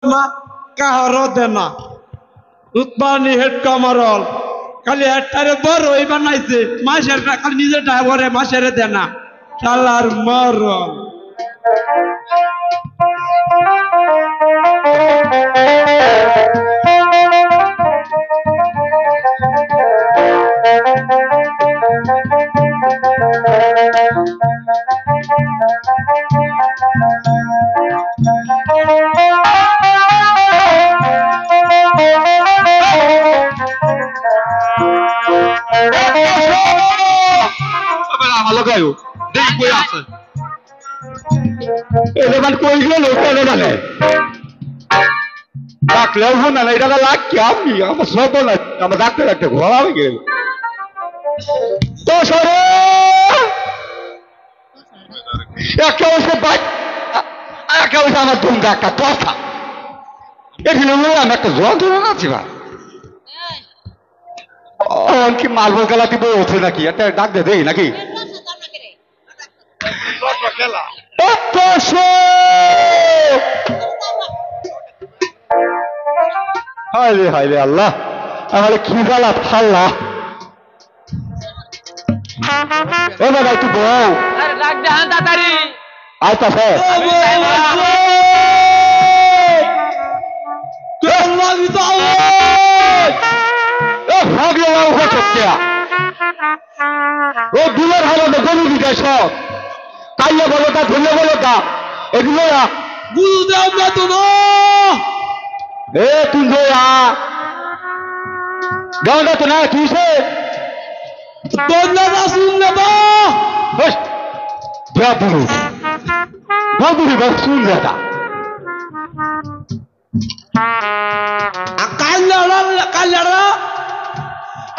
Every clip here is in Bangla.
না কাহারও দে না উৎপানি হেড কামারল খালি হেডটারে বড় ওই বানাইছে মাসের খালি নিজেরটা বরে মাসের দে না শালার মরল ভালো গায়ো দেখি কই আছে এবার কই গেল কেন মানে ডাকলেও হো না এটা লাগ কি আমি আমার সব না আমার ডাক্তার একটা ঘোরা হয়ে গেল তো সরে একটা ওসে বাইক একটা ওসে আমার দুম একটা কথা এখানে আমি একটা জল ধরে আছি ভাই কি মালবো খেলাতে বই ওঠে নাকি একটা ডাক দে দেই নাকি হাইরে হাইরে আল্লাহ আমার কি জ্বালা ফাল্লা ও বাবা একটু বউ ডাক দে হান তাড়াতাড়ি আইতাছে ও দুলের হলো গরু দিতে সব কাইলে বলো তা ধুলে বলো তা এগুলো বুঝু দেও না তো এ তুই গাওয়া তো না তুই সে তোমরা না শুনলে তো বাবুরু বাবুরু বাবু শুন দাদা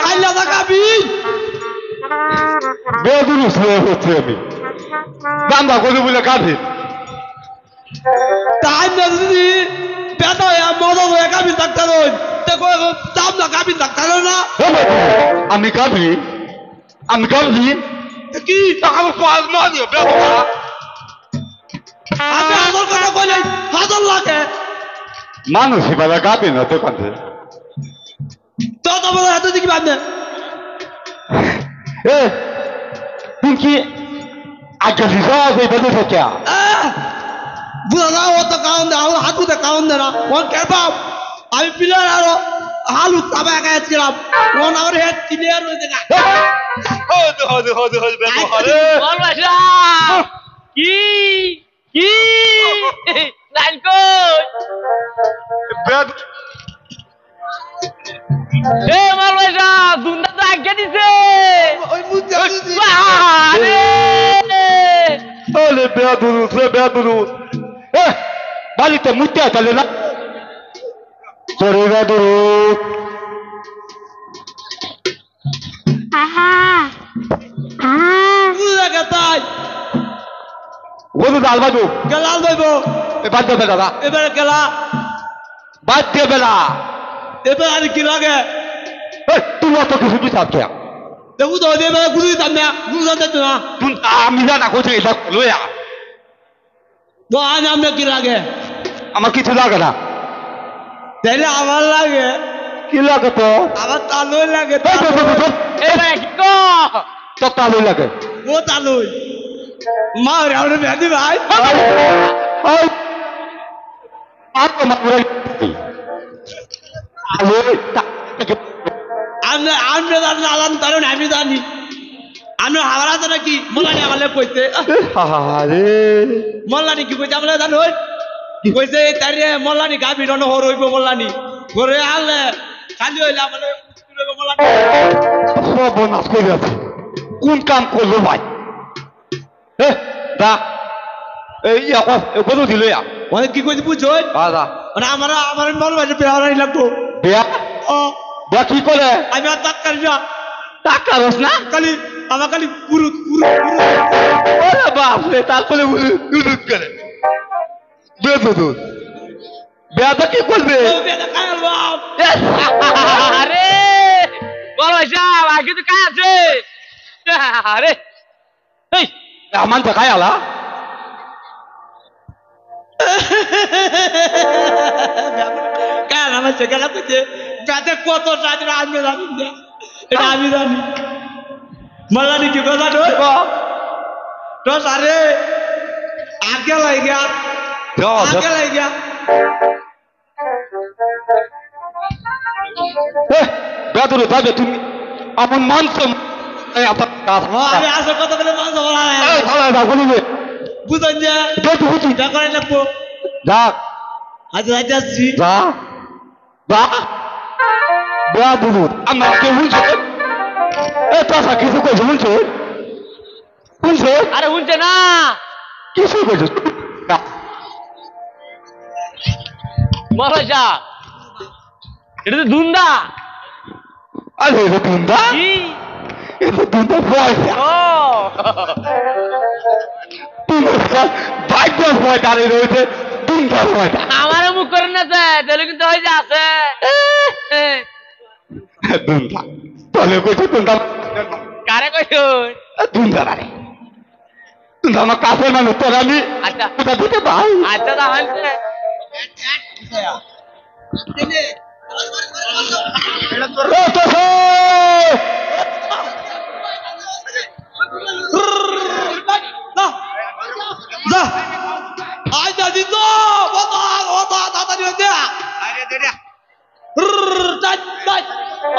কাল্লা কাবি বেদুরু শুয়ে হচ্ছে আমি গান্দা করে বলে কাঁদে তাই না যদি বেটা মজা হয়ে কাবি ডাক্তার দেখো দাম না কাবি ডাক্তার না আমি কাঁদি আমি কাঁদি কি আমার পাঁচ মা দিয়ে বেটা আমি আমার কথা বলে হাজার লাগে মানুষ এবার কাঁদে না তো কাঁদে তো তোমার হাতে দেখি বাঁধে এ তুমি কি আগে রিজার্ভ এই বেদে থাকে বুঝা ও তো কাউন দে আমার হাতুতে কাউন দে না ওন কেবাব আমি পিলার আরো হালু তাবা গাইছিলাম ওন আমার হেড ক্লিয়ার হয়ে গেছে হদে বেদো হরে বল বাসা কি কি লাইন কই বেদ এ মাল বাসা দুন্দা তো আগে দিছে ওই মুতে আরে ওলে বেদুরু এ বাড়িতে মুতে চলে না সরে বেদুরু বুঝা গেতাই ওদু ডাল বাজু গেলাল দইব এ বাদ দে দাদা এবারে গেলা বাদ দে বেলা এবারে আর কি লাগে এ তুমি অত কিছু দিছ আজকে দেখু তো এবারে গুরু দিতাম না গুরু দিতে না তুমি আমি জানা কোথায় এটা লইয়া তো আজ আমি কি লাগে আমার কিছু লাগে না তাইলে আমার লাগে কি লাগে তো আমার তালুই লাগে এ ভাই কি কো তো তালু লাগে ও তালুই মা রে আমরা বেদি ভাই ওই আপ মারে আলো আমরা আমরা জানি আলান কারণ আমি জানি আমি হাওড়াতে নাকি মোল্লানি আমালে কইতে আরে মোল্লানি কি কইতে আমরা জানো কি কইছে তারে মোল্লানি গাবি রন হর হইব মোল্লানি ঘরে আলে খালি হইলে আমালে মোল্লানি সব নাশ করে আছে কোন কাম করলো ভাই এ দা এই ইয়াকো বলো দিল ইয়া মানে কি কইতে বুঝছো দাদা মানে আমার মন বাজে পেহারাই লাগতো বিয়া ও বিয়া কি করে আমি আর ডাক্তার না টাকা রস না খালি আমার খালি পুরু পুরু ওরে বাপ রে তারপরে উলুট করে বেদুদু বিয়াটা কি করবে আরে বল বাসা আগে তো কাজ আছে আরে এই আমার তো খায়ালা আমার সেখানে কইছে ব্যাতে কত টাকা আমি জানি না এটা আমি জানি মালানি কি কথা তো সারে আগে লাগা আগে লাগা বেদরে যাবে তুমি আমার মাংস আমি আসল কথা বলে মাংস বলা বুঝলেন যে যা করে লাগবো যাক আজ রাইতে আসছি যা যা বেদুর আমার কে বলছো এ তাসা কিছু কইছো বলছো বলছো আরে শুনছে না কিছু কইছো মহারাজ সাহেব এটা তো দুন্দা আরে এটা দুন্দা কি এটা দুন্দা পয়সা ও ভাগ্য পয়সা রয়েছে দুন্দা পয়সা আমারও মুখ করেন না তাহলে কিন্তু হয়ে যা আছে দুন্দা তাহলে কইছো দুন্দা কারে কইছো দুন্দা রে দুন্দা আমার কাছে মানুষ তোর আমি আচ্ছা কোথা দিতে ভাই আচ্ছা তা হইছে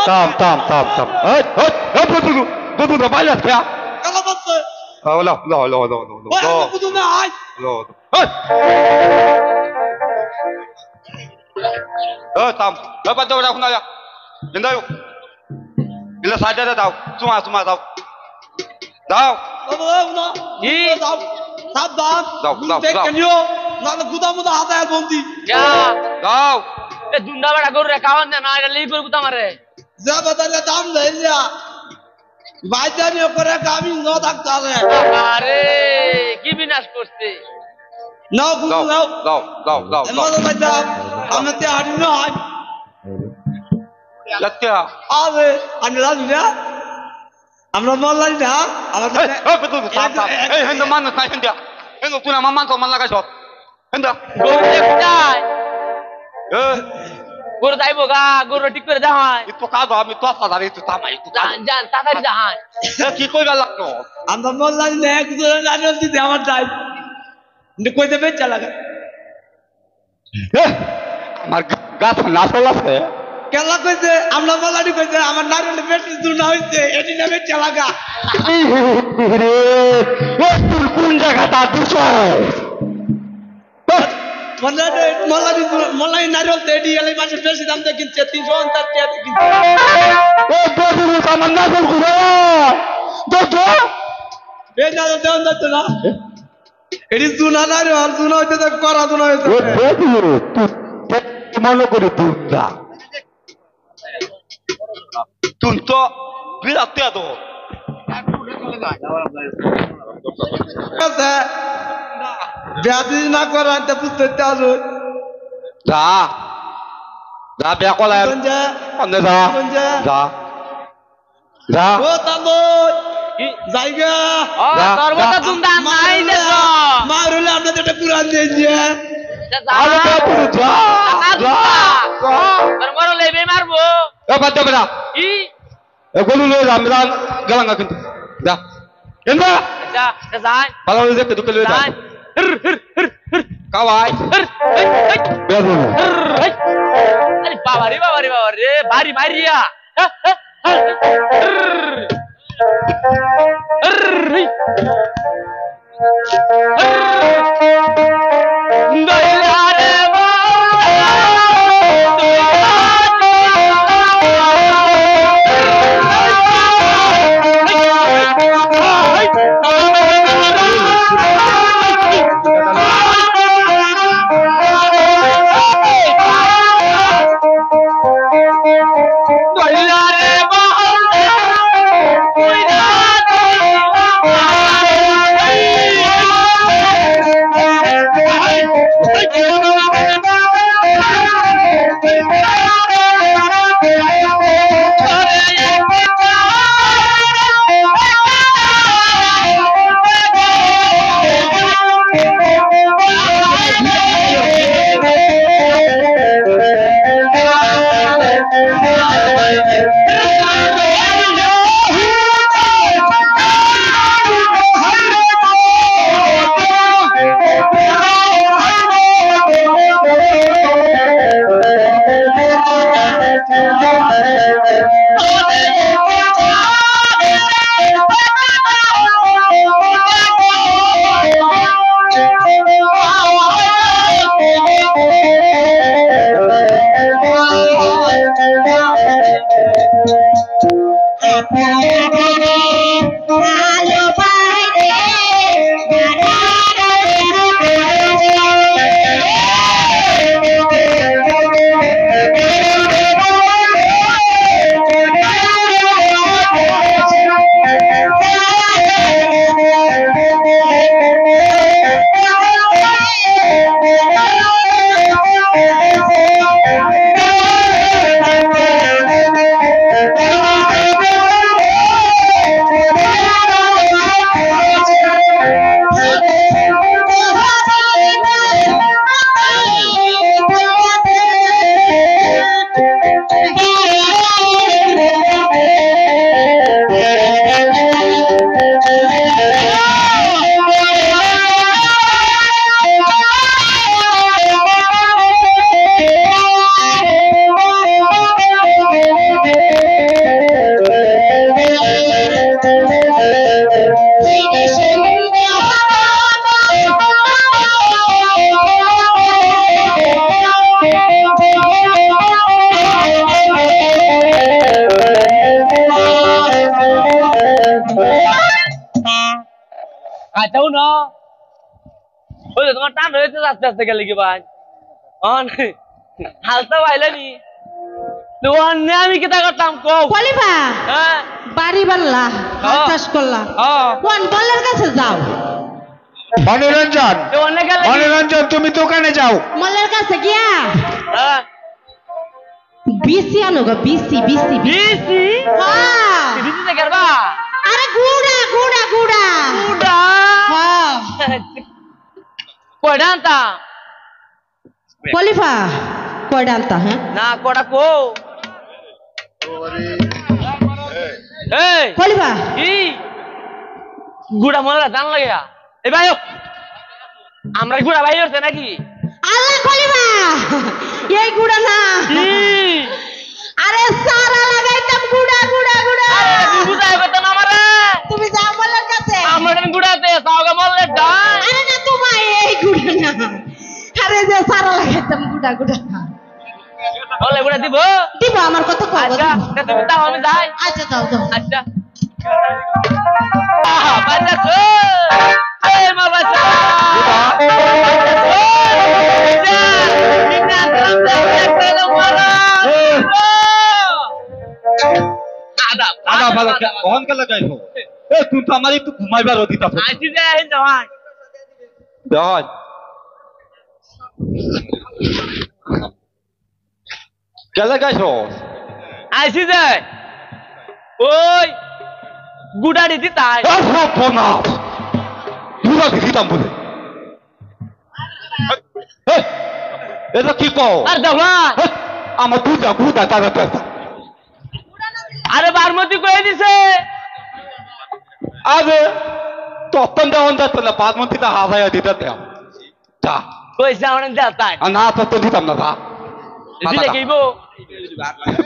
Tam. Betul banyak ya. Lo. Tam. Dapat tahu aku nanya. Indah yuk. Bila saja dah tahu. Semua tahu. Tahu. কি যা Tahu. এ দুন্দা বড়া গরু রে খাওয়ান না এটা লিক করে কুতা মারে আরে কি বিনাশ করছে Letia. আমরা মল্লাই না Betul. Hendak mana? Hendak. Hendak tu nama mana? Mana lagi shot? Hendak. গরু দেখতাই গরু যাইবো গা গরু ঠিক করে যাহাই Itu kado kami tu apa dari itu sama itu. জান তাড়াতাড়ি যাহাই কি কইবা লাগতো আমরা মল্লাই না একজন নারিয়েল দিতে আমার টাইম কইতে বেচা লাগা আমার গাছ নাচল আছে কেলা কইছে আমরা মল্লানি কইছে আমার নারিয়েল বেশি দূর না হইছে এটি না বেচা লাগা রে তোর কোন জায়গাটা দিছ মল্লাই নারিয়েল এটি এলে মাসে বেশি দাম দিয়ে কিনছে 350 টাকা কিনছে ও বদরু আমার নাচল করে দতো এই না দেন দতো না এটি জুনা নারিয়েল জুনা হইতে তো করা জুনা হইছে ও বদরু তুই মনে করে দুন্দা তুই তো বিরাট তো ব্যাধি না করা তে বুঝতে চাও যা যা বিয়া কলা অন্য যা ও তামো জায়গা তোর মতো দুন্দা নাই দেছ মারলে আপনাদের একটা কুরআন দেন যে আরে বাবু যা তোর বড় লেবে মারবো এ বাদ দে বেটা কি এ গলু লয়ে যা আমরা গালাঙ্গা কিন্তু যা কেন্দা যা যাই ভালো হয়ে যেতে দুকে লয়ে যা যাই কাওয়াই বেদু আরে বাবা রে বাড়ি মারিয়া আচ্ছাও না ওই তোমার টান হয়েছে আস্তে আস্তে গেলে কি ভাই হালতা পাইলেনি তো অন্য আমি কেটা করতাম কও কলিবা হ্যাঁ বাড়ি বাল্লা চাষ করলা কোন বলের কাছে যাও মনোরঞ্জন তো অন্য গেলে মনোরঞ্জন তুমি দোকানে যাও মলের কাছে গিয়া হ্যাঁ বিসি আনো গো বিসি বিসি বিসি হ্যাঁ বিসিতে করবা আরে গুড়া গুড়া গুড়া উডা হ্যাঁ কয়টা আনতা কলিফা কয়টা আনতা হ্যাঁ না কটা কো এই কলিফা কি গুড়া মরা জান লাগিয়া এ ভাই আমরা গুড়া ভাই হচ্ছে নাকি আল্লাহ কলিফা এই গুড়া না কি আরে সারা লাগাইতাম গুড়া গুড়া গুড়া আরে তুমি বুঝাই কথা না আমারে তুমি যাও মলের কাছে আমরা গুড়াতে সাওগা মল্লে ডাই আরে না তোমার এই গুড়া না আরে যে সারা লাগাইতাম গুড়া গুড়া মল্লে গুড়া দিব দিব আমার কত কও আচ্ছা তুমি তাও আমি যাই আচ্ছা দাও দাও আচ্ছা আহা বাচ্চা তো এই মা বাচ্চা আদা ভালো কখন গেলে যাইছো এ তুই তো আমার একটু ঘুমাইবার দিতাছ আইছি যে এই জওয়ান দেখ গেলে যাইছো আইছি যে ওই গুড়াড়ি দি তাই সর্বনাশ দুটা দিতাম বলে এটা কি কও আর দেওয়া আমার দুটা গুদা তারা পেতা আরে বারমতি কই দিছে আরে তখন দেওয়ান যাচ্ছে না বাদমন্ত্রীটা হাজাইয়া দিতে দেও যা কইছে আমার দে তাই আর না তো দিতাম না যা দিলে কইবো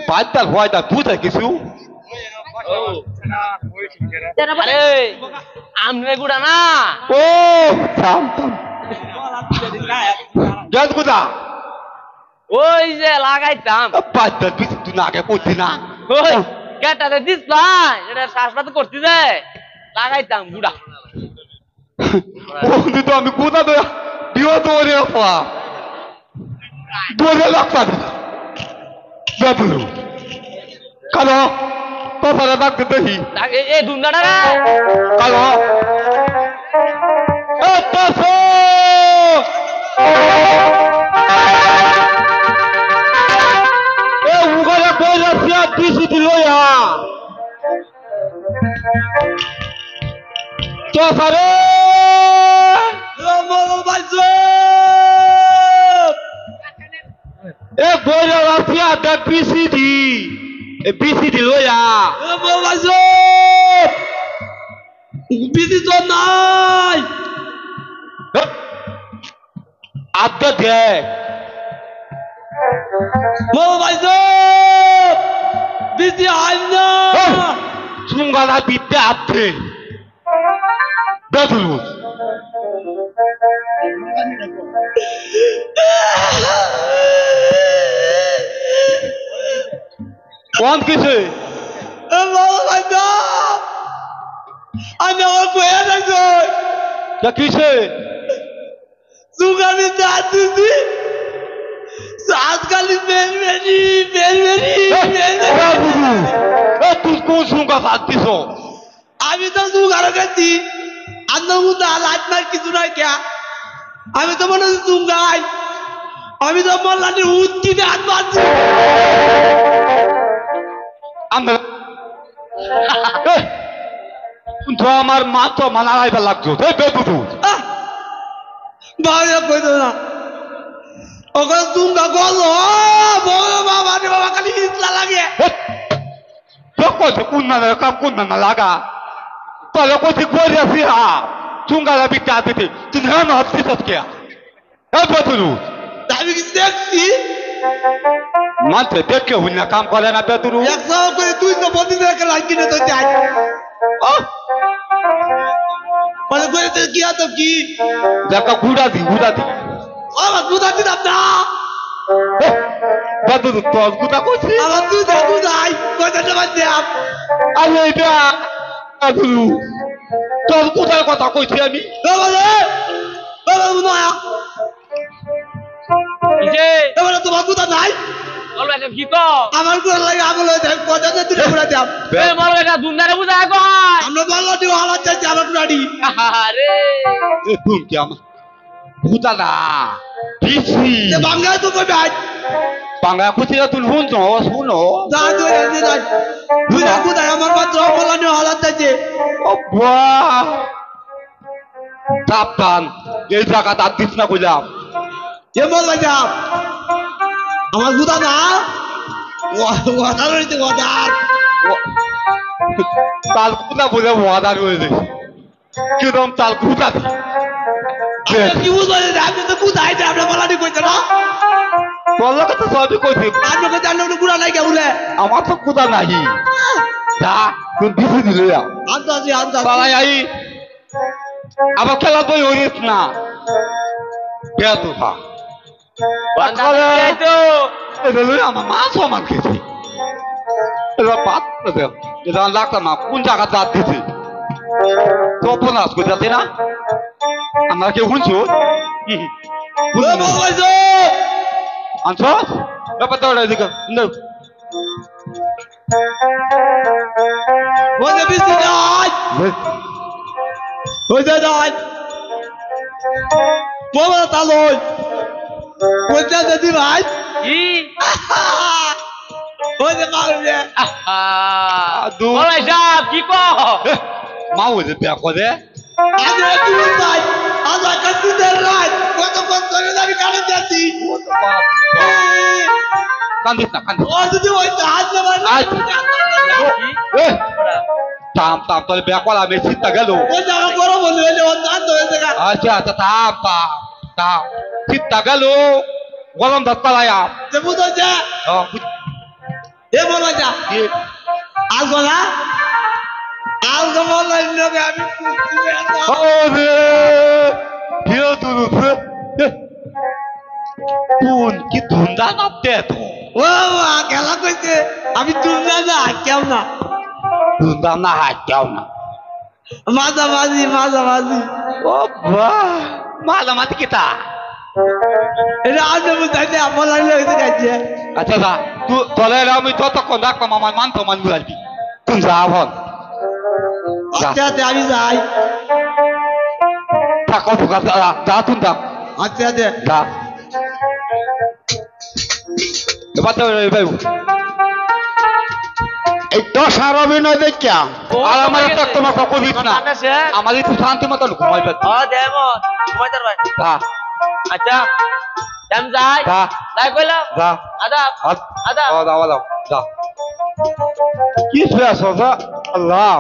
বাচ্চার ভয়টা বুঝে কিছু আরে আমনে গুড়া না ও থাম থাম জয় গুদা ওই যে লাগাইতাম বাচ্চার পিছু তুই না আগে করছি না ওই কেটাতে দিস ভাই এটা শ্বাসপাত করতে যে লাগাইতাম গুড়া বন্ধু তো আমি কোথা তো দিও দৌড়ে আসা দৌড়ে লাগতাম যাবলু কালো পাপারা ডাকতে দেখি এই দুন্দাটা রে কালো এত্তাসো এ উগলে কইলা সিয়া দিছি দিলয়া তো সারে এ বইলা রাশিয়া দা বিসিডি এ বিসিডি লয়া বিধি তো নাই আদা দেখ বিধি হয় না সুঙ্গালা বিদ্যা আছে বেদুলুস কোন কিছু আমি আমার বইয়া থাকছো তা কিসে সুগানি চার দিছি আজকাল বেলবেরি তুই কোন সুঙ্গা সাথ দিছ আমি তো সুগারও গেছি আন্না লাইটমার কিছু নাই কে আমি তো মনে হচ্ছে সুঙ্গাই আমি তো মল্লানির উত্তিতে হাত মারছি আমরা তো আমার মা তো মানা রাইবার লাগছো এই বেদুদু বাবা কইতো না ওকে সুঙ্গা গল বাবা রে বাবা খালি ইসলা লাগে কইছে কোন না লাগা তলে কইছে কইরা সিহা চুঙ্গালা বিটা দিতে তুই না হচ্ছিস কে এই বেদুদু আমি কি দেখছি মানতে দেখে হুইনা কাম করে না বেদুদু একশো করে তুই তো বদি দেখে লাগি না তো যাই বলে করে তো কি আতো কি দেখা গুড়া দি আমার দুধা দিতাম না বেদুদু তোর গুড়া কইছি আমার দুধাই কয়টা জমা দিয়াম আরে এটা বেদুদু তোর কোথায় কথা কইছি আমি বাবা নয়া ইজে এবারে তোমার দুধা নাই বল ভাই কি কো আমার গুলো লাগে আমল হয়ে যায় কয়টা না দুটো করে দিয়াম এ বল এটা দুনদারে বুঝা কয় আমরা বললো দিও হালাত চাইছি আমার গাড়ি আরে এ তুমি কি আমার ভূতা না পিসি বাংলায় তো কই ভাই বাংলা কইছি তুই শুনো যা দুই দুই দুই আমার মাত্র বললো নিও হালাত চাইছে ও বাহ সাবধান এই জায়গা দাঁত দিস না কইলাম এ বললো যাব আমার দুধা না ওয়াদার হইতে ওয়াদার তাল কুদা বলে ওয়াদা রয়েছে কিরম তাল কুদা কি বুঝলেন আপনি তো বুঝাই যে আপনি বলানি কইতে না বললো তো সবই কইছি আপনি কইতে আপনি গুড়া নাই কেউলে আমার তো কুদা নাই যা কোন দিছি দিল আন্দাজি পালাই আই আবার খেলা বই হইস না কে তো খা বান্দা তো এটা লই আমার মা সমান খেয়েছি এটা পাত দেব এটা লাগতাম না কোন জায়গা দাঁত দিছি তপন আস করে যাচ্ছে না আমরা কেউ শুনছো আনছ ব্যাপার তো এদিকে ওই বিসি নাই ওই নাই বাবা তালই কোনটা দিদি ভাই কি ওই যে মারবে দু বল ভাই সাহেব কি কো মা ওই যে বিয়া করে আজ কি ভাই আজ কাছে দেরাই কত কত আমি কানে যাচ্ছি কান্দিস না কান্দিস ও যদি ওই হাত জমাই থাম তোর বিয়া করা আমি চিন্তা গেল ওই জায়গা বড় বলে হইলে ও দাঁত হয়ে গেল আচ্ছা থাম চিন্তা গেল গরম ভাত পালায়া যে বুঝছে এ বলা যা আসবো না আসবো বললাই নবে আমি কোন কি ধুন্দা না দে তো ও খেলা কইছে আমি তুলনা না কেউ না ধুন্দা না হাঁটাও না মাঝামাঝি ও বাহ মালামাতি কিতা এটা আজ বুঝাইছে বলাই হইতে গেছে আচ্ছা দা তুই তলে আমি যতক্ষণ রাখতাম আমার মান তো মান বুঝাবি তুই যা হন আচ্ছা আচ্ছা আমি যাই থাকো ফুকা যা তুই যা আচ্ছা আচ্ছা যা এবার তো ভাই এই দশার অভিনয় দেখিয়া আর আমার একটা তোমার কখন দিস না আমার একটু শান্তি মতো ঘুমাইবে ও দেবো ঘুমাইতার ভাই যা আচ্ছা কেম যাই যা যাই কইলাম যা আদাব আদাব দাও যা কি শেষ যা আল্লাহ